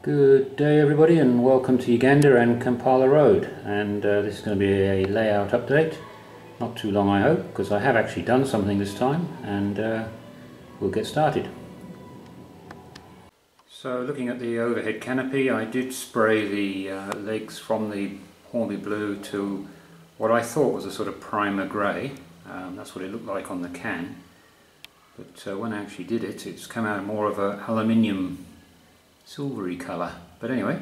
Good day everybody, and welcome to Uganda and Kampala Road, and this is going to be a layout update. Not too long, I hope, because I have actually done something this time, and we'll get started. So looking at the overhead canopy, I did spray the legs from the Hornby blue to what I thought was a sort of primer grey. That's what it looked like on the can, but when I actually did it, it's come out more of an aluminium silvery colour. But anyway,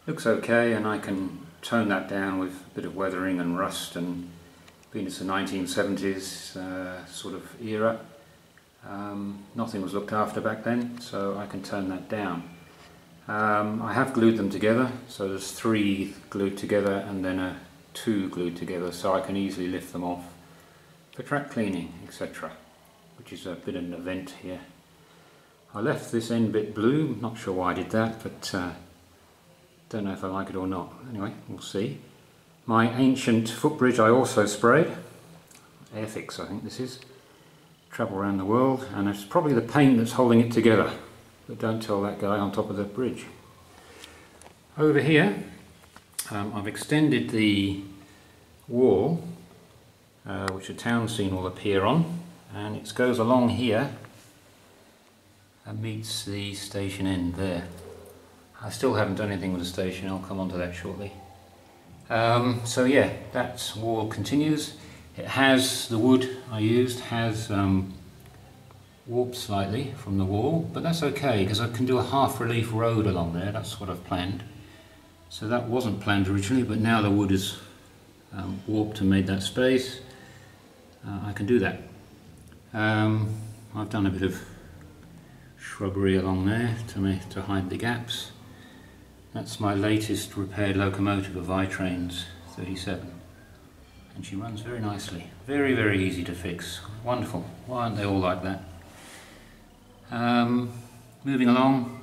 looks okay, and I can tone that down with a bit of weathering and rust, and being it's the 1970s sort of era, nothing was looked after back then, so I can tone that down. I have glued them together, so there's 3 glued together and then 2 glued together, so I can easily lift them off for track cleaning, etc., which is a bit of an event here. I left this end bit blue, not sure why I did that, but don't know if I like it or not. Anyway, we'll see. My ancient footbridge I also sprayed, Airfix I think this is, travel around the world, and it's probably the paint that's holding it together, but don't tell that guy on top of the bridge. Over here I've extended the wall which a town scene will appear on, and it goes along here and meets the station end there. I still haven't done anything with the station, I'll come on to that shortly. So yeah, that wall continues. It has, the wood I used has warped slightly from the wall, but that's okay because I can do a half relief road along there. That's what I've planned. So that wasn't planned originally, but now the wood is warped and made that space. I can do that. I've done a bit of shrubbery along there to hide the gaps. That's my latest repaired locomotive, a Vitrains 37, and she runs very nicely. Very, very easy to fix. Wonderful. Why aren't they all like that? Moving along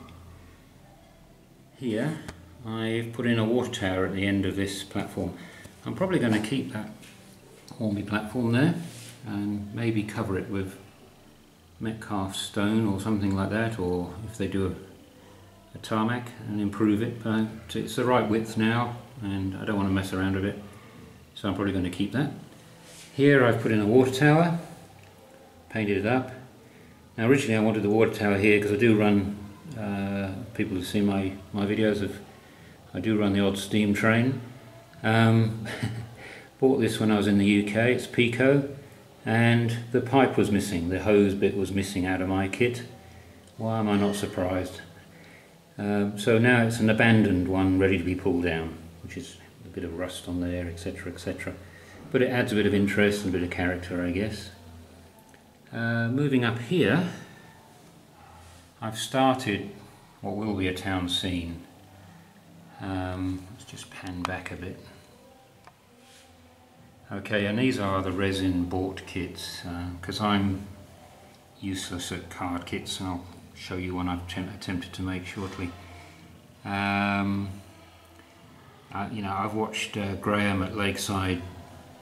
here, I've put in a water tower at the end of this platform. I'm probably going to keep that Hornby platform there and maybe cover it with Metcalf stone or something like that, or if they do a tarmac and improve it, but it's the right width now and I don't want to mess around with it, so I'm probably going to keep that. Here I've put in a water tower, painted it up. Now originally I wanted the water tower here because I do run, people who've seen my videos, I do run the odd steam train. Bought this when I was in the UK, it's Pico, and the pipe was missing, the hose bit was missing out of my kit. Why am I not surprised? So now it's an abandoned one ready to be pulled down, which is a bit of rust on there, etc, etc. But it adds a bit of interest and a bit of character, I guess. Moving up here, I've started what will be a town scene. Let's just pan back a bit. Okay, and these are the resin bought kits, because I'm useless at card kits, and I'll show you one I've attempted to make shortly. You know, I've watched Graham at Lakeside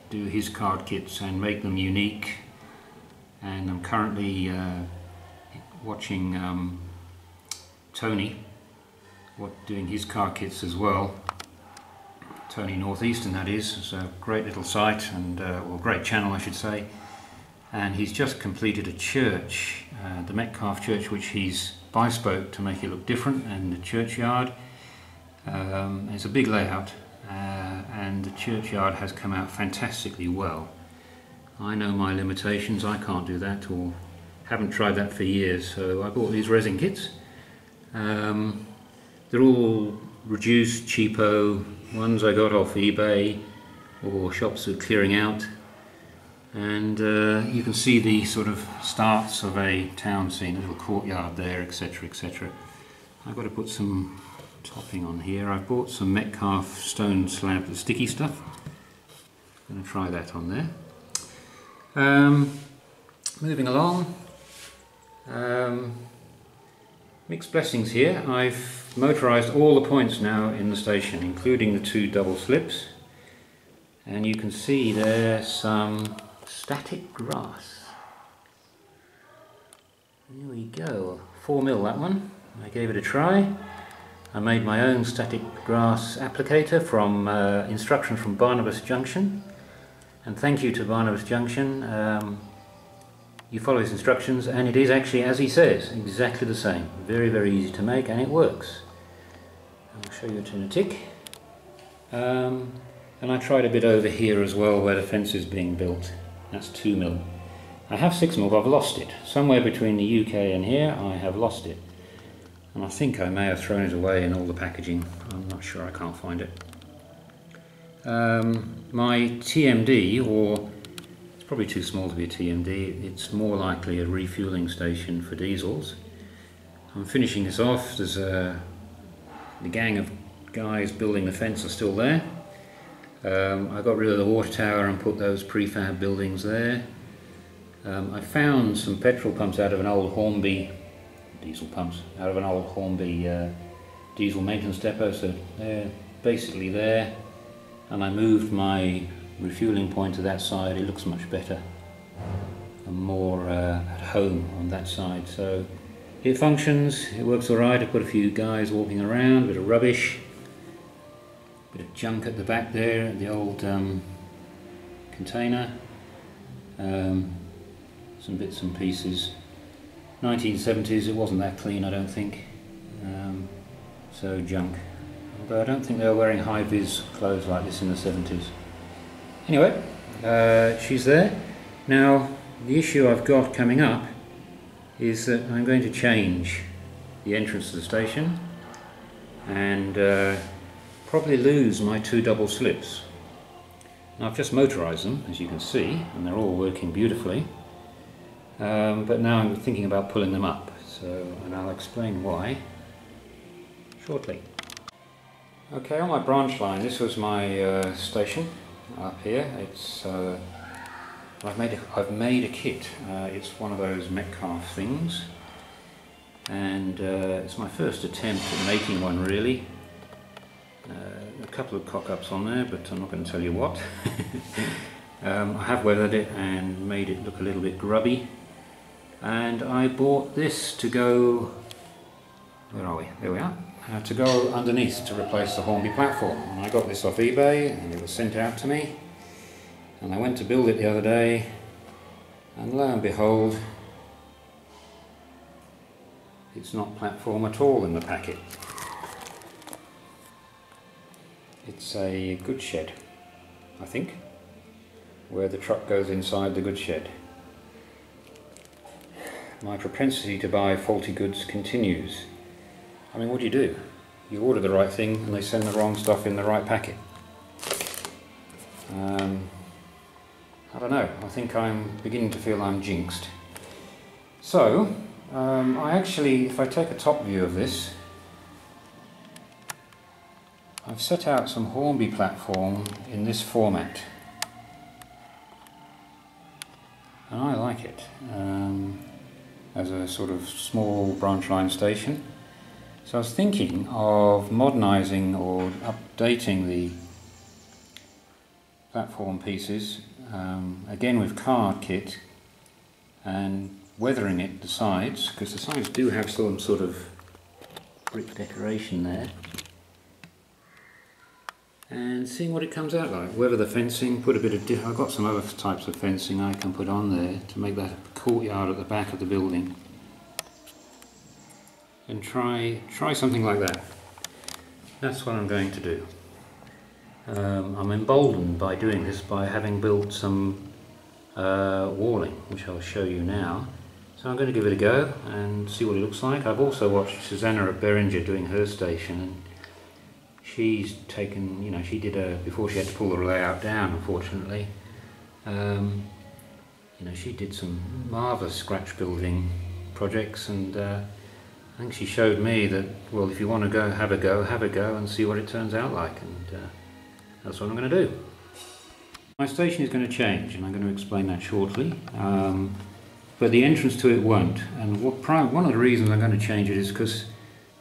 do his card kits and make them unique, and I'm currently watching Tony doing his card kits as well. Tony Northeastern, that is. It's a great little site, and well, great channel I should say, and he's just completed a church, the Metcalf church, which he's bespoke to make it look different, and the churchyard. It's a big layout, and the churchyard has come out fantastically well. I know my limitations, I can't do that, or haven't tried that for years, so I bought these resin kits. They're all reduced, cheapo ones I got off eBay or shops that are clearing out, and you can see the sort of starts of a town scene, a little courtyard there, etc, etc. I've got to put some topping on here. I've bought some Metcalf stone slab, the sticky stuff. I'm going to try that on there. Moving along, mixed blessings here. I've motorised all the points now in the station, including the 2 double slips, and you can see there's some static grass. Here we go, 4mm that one. I gave it a try. I made my own static grass applicator from instructions from Barnabas Junction, and thank you to Barnabas Junction. You follow his instructions and it is actually, as he says, exactly the same. Very, very easy to make, and it works. I'll show you it in a tick. And I tried a bit over here as well where the fence is being built. That's 2mm. I have 6mm, but I've lost it. Somewhere between the UK and here I have lost it. And I think I may have thrown it away in all the packaging. I'm not sure, I can't find it. My TMD, or it's probably too small to be a TMD, it's more likely a refueling station for diesels. I'm finishing this off. There's the gang of guys building the fence are still there. I got rid of the water tower and put those prefab buildings there. I found some petrol pumps out of an old Hornby, diesel pumps, out of an old Hornby diesel maintenance depot, so they're basically there. And I moved my refueling point to that side. It looks much better. I'm more at home on that side, so it functions, it works alright. I put a few guys walking around, a bit of rubbish, a bit of junk at the back there, the old container, some bits and pieces. 1970s, it wasn't that clean, I don't think, so junk. Although I don't think they were wearing high-vis clothes like this in the 70s. Anyway, she's there. Now, the issue I've got coming up is that I'm going to change the entrance to the station and probably lose my 2 double slips. Now, I've just motorised them, as you can see, and they're all working beautifully. But now I'm thinking about pulling them up, and I'll explain why shortly. Okay, on my branch line, this was my station up here. It's I've made a kit. It's one of those Metcalf things, and it's my first attempt at making one, really. A couple of cock-ups on there, but I'm not going to tell you what. I have weathered it and made it look a little bit grubby, and I bought this to go, where are we? There we are. To go underneath to replace the Hornby platform. And I got this off eBay and it was sent out to me, and I went to build it the other day, and lo and behold, it's not platform at all in the packet. It's a goods shed, I think, where the truck goes inside the goods shed. My propensity to buy faulty goods continues. I mean, what do? You order the right thing and they send the wrong stuff in the right packet. I don't know, I think I'm beginning to feel I'm jinxed. So, I actually, if I take a top view of this, I've set out some Hornby platform in this format. And I like it as a sort of small branch line station. So I was thinking of modernising or updating the platform pieces, again with card kit, and weathering it, the sides, because the sides do have some sort of brick decoration there, and seeing what it comes out like. Weather the fencing, put a bit of I've got some other types of fencing I can put on there to make that a courtyard at the back of the building, and try something like that. That's what I'm going to do. I'm emboldened by doing this by having built some walling, which I'll show you now. So I'm going to give it a go and see what it looks like. I've also watched Susanna at Beringer doing her station, and she's taken, you know, she did before she had to pull the layout down, unfortunately. You know, she did some marvellous scratch building projects, and I think she showed me that, well, if you want to go, have a go and see what it turns out like, and that's what I'm going to do. My station is going to change, and I'm going to explain that shortly, but the entrance to it won't, and one of the reasons I'm going to change it is because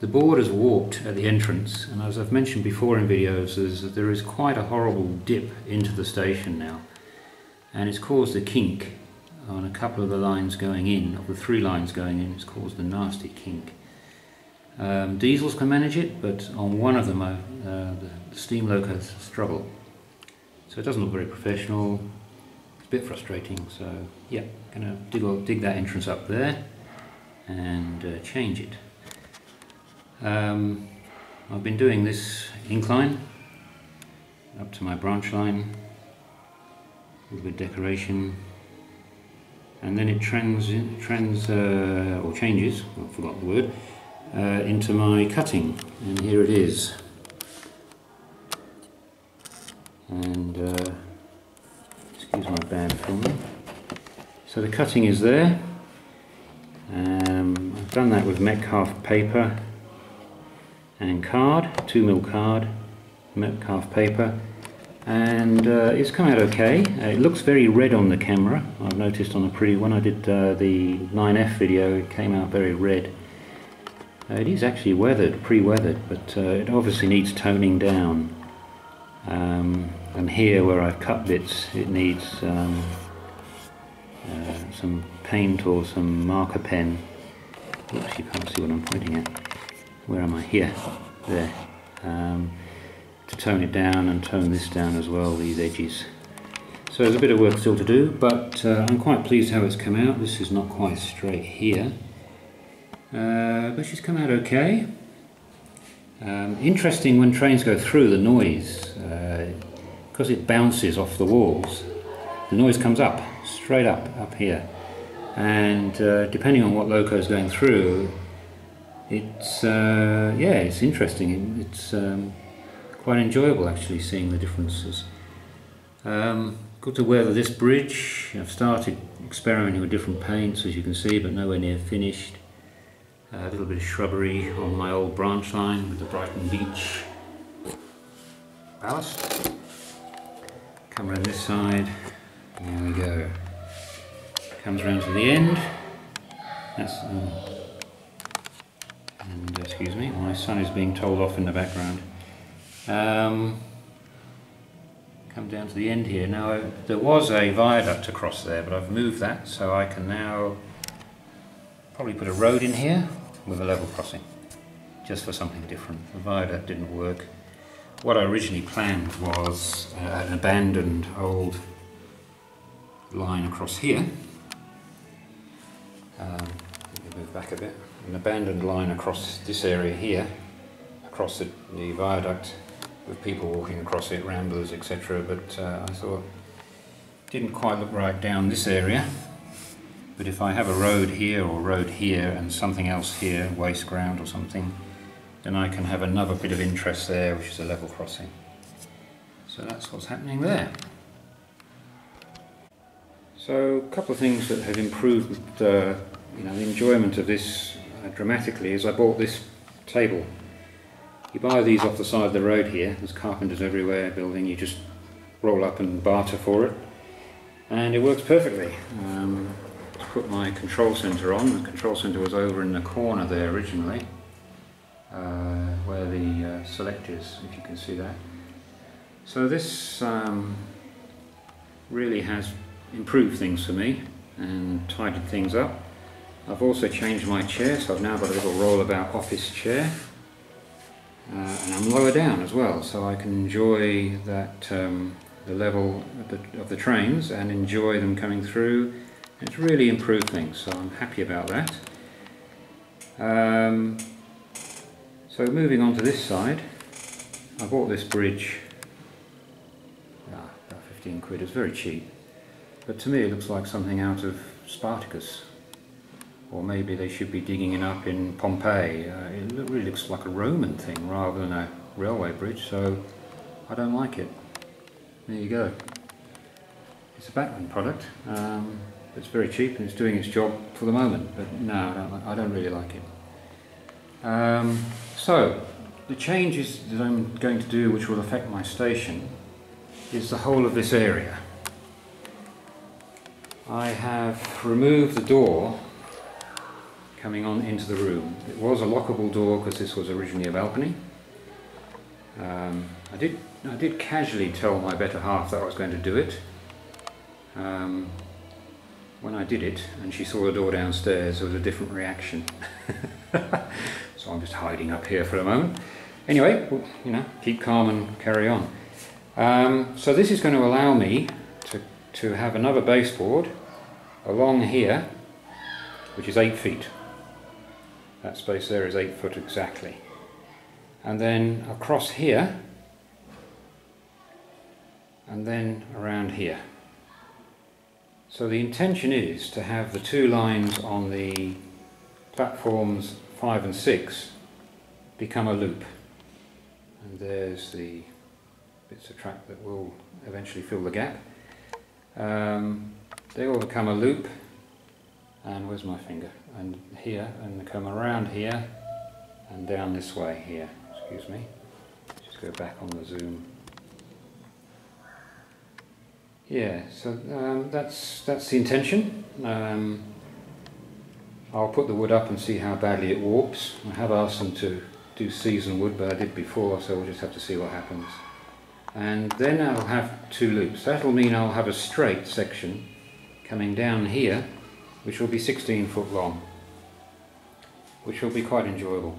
the board is warped at the entrance, and as I've mentioned before in videos, there is quite a horrible dip into the station now, and it's caused a kink on a couple of the lines going in, of the 3 lines going in. It's caused a nasty kink. Diesels can manage it, but on one of them the steam locos struggle. So it doesn't look very professional. It's a bit frustrating, so yeah, gonna dig that entrance up there and change it. I've been doing this incline up to my branch line, a little bit of decoration, and then it changes, I forgot the word, into my cutting, and here it is. And excuse my bad filming. So the cutting is there. I've done that with Metcalf paper and card, 2mm card, Metcalf paper, and it's come out okay. It looks very red on the camera. I've noticed on the when I did the 9F video, it came out very red. It is actually weathered, pre-weathered, but it obviously needs toning down. And here where I've cut bits, it needs some paint or some marker pen. Oops, you can't see what I'm pointing at. Where am I? Here, there. To tone it down and tone this down as well, these edges. So there's a bit of work still to do, but I'm quite pleased how it's come out. This is not quite straight here, but she's come out okay. Interesting when trains go through, the noise, because it bounces off the walls, the noise comes up, straight up here, and depending on what loco is going through, it's yeah, it's interesting. It's quite enjoyable actually seeing the differences. Got to weather this bridge. I've started experimenting with different paints, as you can see, but nowhere near finished. A little bit of shrubbery on my old branch line with the Brighton Beach ballast. Come around this side. There we go. Comes around to the end. That's and excuse me, my son is being told off in the background. Come down to the end here. Now there was a viaduct across there, but I've moved that, so I can now probably put a road in here with a level crossing, just for something different. The viaduct didn't work. What I originally planned was an abandoned old line across here. Let me move back a bit. An abandoned line across this area here, across the viaduct, with people walking across it, ramblers, etc. But I thought it didn't quite look right down this area. But if I have a road here or road here and something else here, waste ground or something, then I can have another bit of interest there, which is a level crossing. So that's what's happening there. So a couple of things that have improved the enjoyment of this dramatically is I bought this table. You buy these off the side of the road here. There's carpenters everywhere building. You just roll up and barter for it, and it works perfectly. Put my control centre on. The control centre was over in the corner there originally, where the select is, if you can see that. So this really has improved things for me and tidied things up. I've also changed my chair, so I've now got a little rollabout office chair, and I'm lower down as well, so I can enjoy that the level of the trains and enjoy them coming through. It's really improved things, so I'm happy about that. So moving on to this side, I bought this bridge, about 15 quid, it's very cheap, but to me it looks like something out of Spartacus, or maybe they should be digging it up in Pompeii. It really looks like a Roman thing rather than a railway bridge, so I don't like it. There you go. It's a Batman product. It's very cheap and it's doing its job for the moment, but no, I don't really like it. So, the changes that I'm going to do which will affect my station is the whole of this area. I have removed the door coming on into the room. It was a lockable door because this was originally a balcony. I did casually tell my better half that I was going to do it. when I did it and she saw the door downstairs, there was a different reaction. So I'm just hiding up here for a moment. Anyway, you know, keep calm and carry on. So this is going to allow me to have another baseboard along here, which is 8 feet. That space there is 8 foot exactly. And then across here, and then around here. So the intention is to have the two lines on the platforms 5 and 6 become a loop. And there's the bits of track that will eventually fill the gap. They will become a loop, and where's my finger? And here, and they come around here and down this way here. Excuse me. Just go back on the zoom. Yeah, so that's the intention. I'll put the wood up and see how badly it warps. I have asked them to do season wood, but I did before, so we'll just have to see what happens. And then I'll have 2 loops. That'll mean I'll have a straight section coming down here, which will be 16 foot long, which will be quite enjoyable.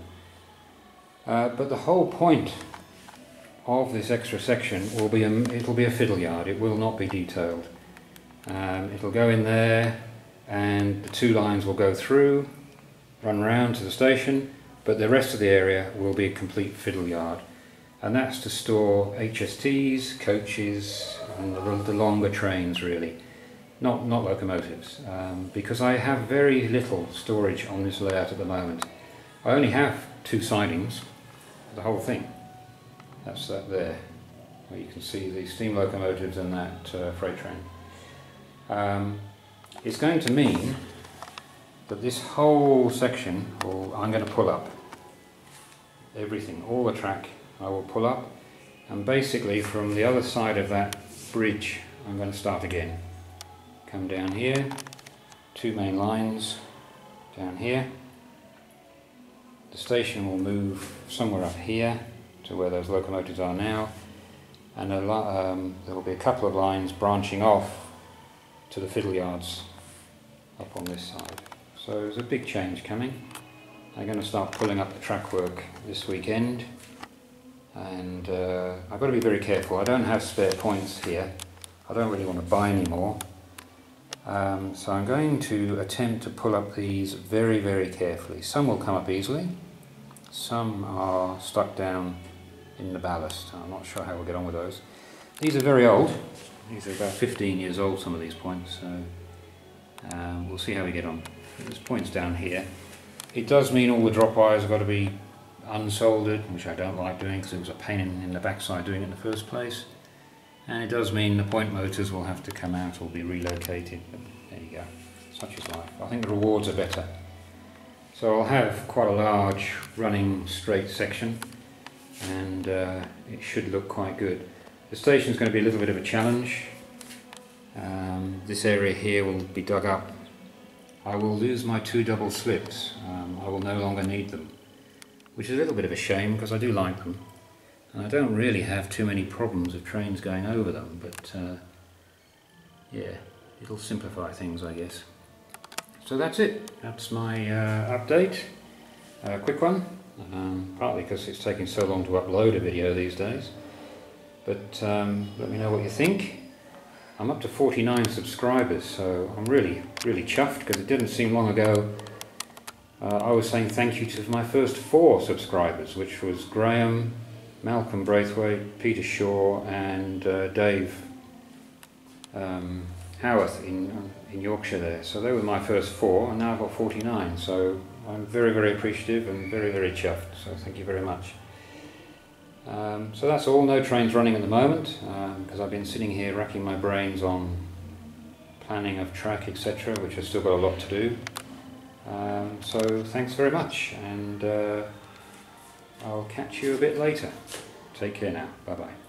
But the whole point of this extra section will be it'll be a fiddle yard. It will not be detailed. It'll go in there, and the 2 lines will go through, run round to the station, but the rest of the area will be a complete fiddle yard. And that's to store HSTs, coaches, and the longer trains really, not locomotives, because I have very little storage on this layout at the moment. I only have 2 sidings, the whole thing. That's that there, where you can see the steam locomotives and that freight train. It's going to mean that this whole section, I'm going to pull up. Everything, all the track, I will pull up, and basically from the other side of that bridge I'm going to start again. Come down here, 2 main lines down here. The station will move somewhere up here to where those locomotives are now, and there will be a couple of lines branching off to the fiddle yards up on this side. So there's a big change coming. I'm going to start pulling up the track work this weekend, and I've got to be very careful. I don't have spare points here. I don't really want to buy any more. So I'm going to attempt to pull up these very, very carefully. Some will come up easily. Some are stuck down in the ballast. I'm not sure how we'll get on with those. These are very old. These are about 15 years old, some of these points. So we'll see how we get on. There's points down here. It does mean all the drop wires have got to be unsoldered, which I don't like doing because it was a pain in the backside doing it in the first place. And it does mean the point motors will have to come out or be relocated, but there you go. Such is life. I think the rewards are better. So I'll have quite a large running straight section, and it should look quite good. The station is going to be a little bit of a challenge. This area here will be dug up. I will lose my 2 double slips. I will no longer need them, which is a little bit of a shame because I do like them. And I don't really have too many problems of trains going over them, but yeah, it'll simplify things, I guess. So that's it. That's my update. Quick one, partly because it's taking so long to upload a video these days. But let me know what you think. I'm up to 49 subscribers, so I'm really chuffed, because it didn't seem long ago I was saying thank you to my first 4 subscribers, which was Graham, Malcolm Braithwaite, Peter Shaw and Dave Howarth in Yorkshire there. So they were my first 4, and now I've got 49, so I'm very appreciative and very chuffed, so thank you very much. So that's all. No trains running at the moment, because I've been sitting here racking my brains on planning of track, etc., which I've still got a lot to do. So thanks very much, and I'll catch you a bit later. Take care now. Bye bye.